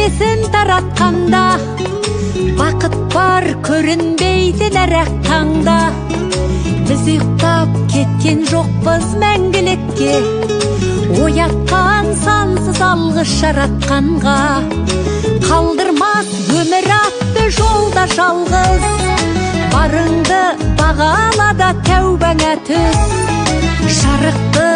есін таратқанда, бақыт бар көрінбейді нәрәк таңда. Біз ұйықтап кеткен жоқпыз мәңгілікке, оятқан сансыз алғыс жаратқанға. Қалдырмас өмір атты жолда жалғыз, барыңды бағалада тәубаңа түс. Жарықты